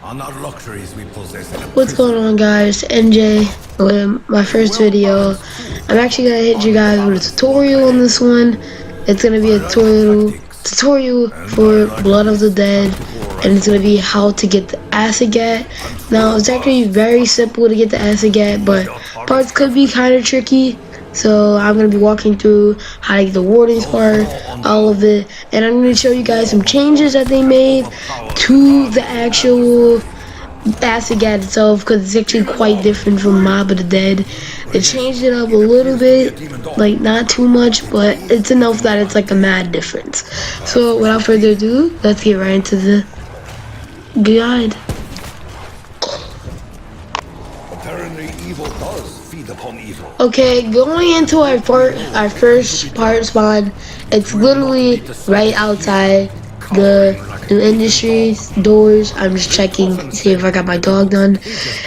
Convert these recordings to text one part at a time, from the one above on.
on our luxuries we possess. What's going on, guys? NJ with my first video. I'm actually gonna hit you guys with a tutorial on this one. It's gonna be a tutorial for Blood of the Dead, and it's gonna be how to get the acid gat. Now it's actually very simple to get the acid gat, but parts could be kind of tricky. So I'm going to be walking through how to get the Warden's part, all of it, and I'm going to show you guys some changes that they made to the actual acid gat itself, because it's actually quite different from Mob of the Dead. They changed it up a little bit, like not too much, but it's enough that it's like a mad difference. So without further ado, let's get right into the guide. Apparently evil does feed upon evil. Okay, going into our first part spawn, it's literally right outside the new industries doors. I'm just checking, see if I got my dog done.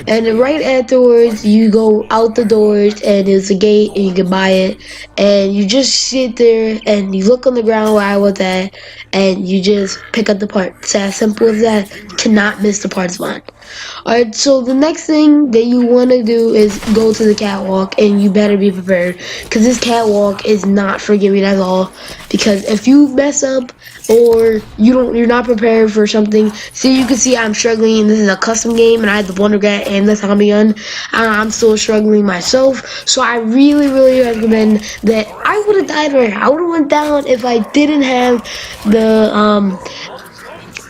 And then right afterwards, you go out the doors, and there's a gate, and you can buy it. And you just sit there, and you look on the ground where I was at, and you just pick up the part. It's as simple as that. You cannot miss the part spawn. Alright, so the next thing that you want to do is go to the catwalk, and you better be prepared, because this catwalk is not forgiving at all. Because if you mess up, or you're not prepared for something, see, you can see I'm struggling. This is a custom game, and I had the Wonder Gat and the Tommy gun. I'm still struggling myself, so I really recommend that. I would have died right. I would have went down if I didn't have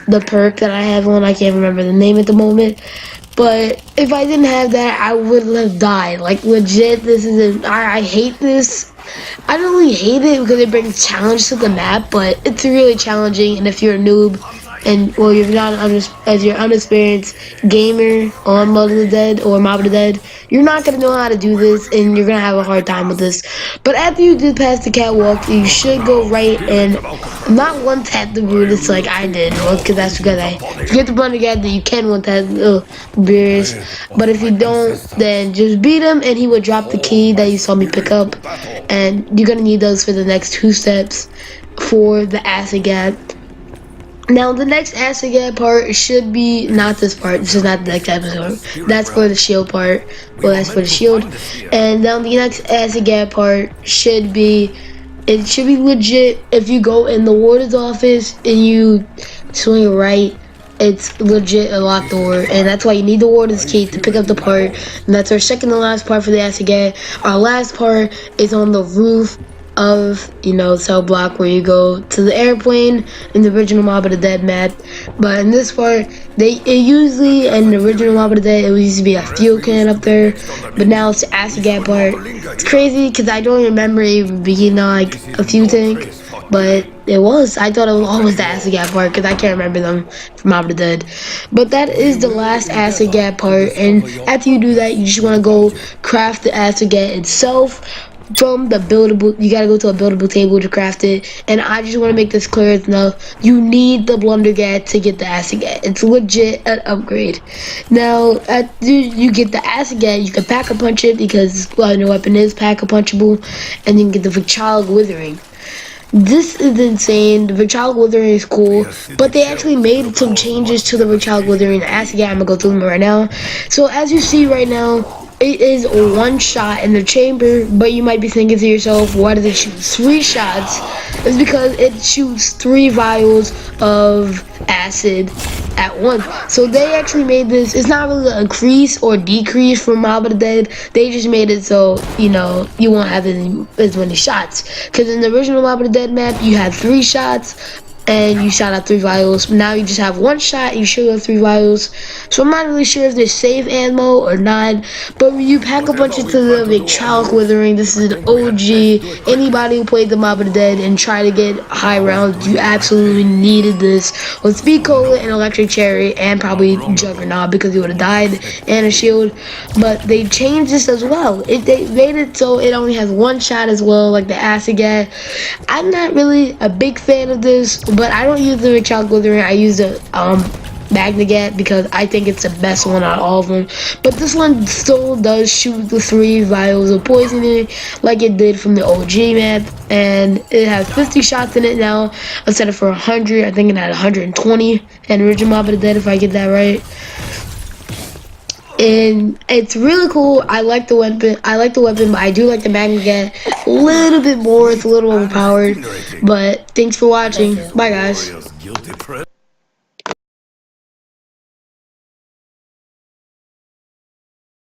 the perk that I have on. I can't remember the name at the moment, but if I didn't have that, I would have died. Like, legit, this is I hate this. I don't really hate it because it brings challenge to the map, but it's really challenging. And if you're a noob, and well, you're not as you're unexperienced gamer on Blood of the Dead or Mob of the Dead, you're not gonna know how to do this, and you're gonna have a hard time with this. But after you do pass the catwalk, you should go right and not one tap the Brutus like I did, because that's because if you get the Wonder Gat, then you can one tap the Brutus. But if you don't, then just beat him, and he would drop the key that you saw me pick up, and you're gonna need those for the next 2 steps for the acid gat. Now, the next acid gat part should be not this part. This is not the next episode. That's for the shield part. Well, that's for the shield. And now the next acid gat part should be, it should be legit. If you go in the warden's office and you swing right, it's legit a locked door, and that's why you need the warden's key to pick up the part. And that's our second to last part for the acid gat. Our last part is on the roof of, cell block, where you go to the airplane in the original Mob of the Dead map. But in this part, it usually, in the original Mob of the Dead, it used to be a fuel can up there, but now it's the acid gat part. It's crazy because I don't remember it being like a fuel tank, but it was. I thought it was always the acid gat part, because I can't remember them from Mob of the Dead. But that is the last acid gat part, and after you do that, you just want to go craft the acid gat itself from the buildable. You gotta go to a buildable table to craft it, and I just want to make this clear enough. You need the Blunder Gat to get the acid gat. It's legit an upgrade. Now, after you get the acid gat, you can pack a punch it, because the weapon is pack a punchable, and you can get the Vichalic Withering. This is insane. The Vichalic Withering is cool, but they actually made some changes to the Vichalic Withering acid gat. I'm gonna go through them right now. So as you see right now, it is one shot in the chamber, but you might be thinking to yourself, why does it shoot 3 shots? It's because it shoots 3 vials of acid at once. So they actually made this, it's not really an increase or decrease from Mob of the Dead. They just made it so, you won't have as many shots. Because in the original Mob of the Dead map, you had 3 shots, and you shot out 3 vials. Now you just have 1 shot, and you shoot out 3 vials. So I'm not really sure if there's save ammo or not, but when you pack a bunch into the Vichalic Withering, this is an OG. Anybody who played the Mob of the Dead and tried to get high rounds, you absolutely needed this with Speed Cola and Electric Cherry, and probably Juggernaut, because you would have died, and a shield. But they changed this as well. They made it so it only has 1 shot as well, like the acid gat. I'm not really a big fan of this, but I don't use the Vichalic Withering. I use the Magna Gat, because I think it's the best one out of all of them. But this one still does shoot the 3 vials of poisoning like it did from the OG map, and it has 50 shots in it now instead of for 100. I think it had 120 and original Mob of the Dead, if I get that right. and it's really cool. I like the weapon. But I do like the Magnet a little bit more. It's a little overpowered. But thanks for watching. Bye, guys. Warrior's guilty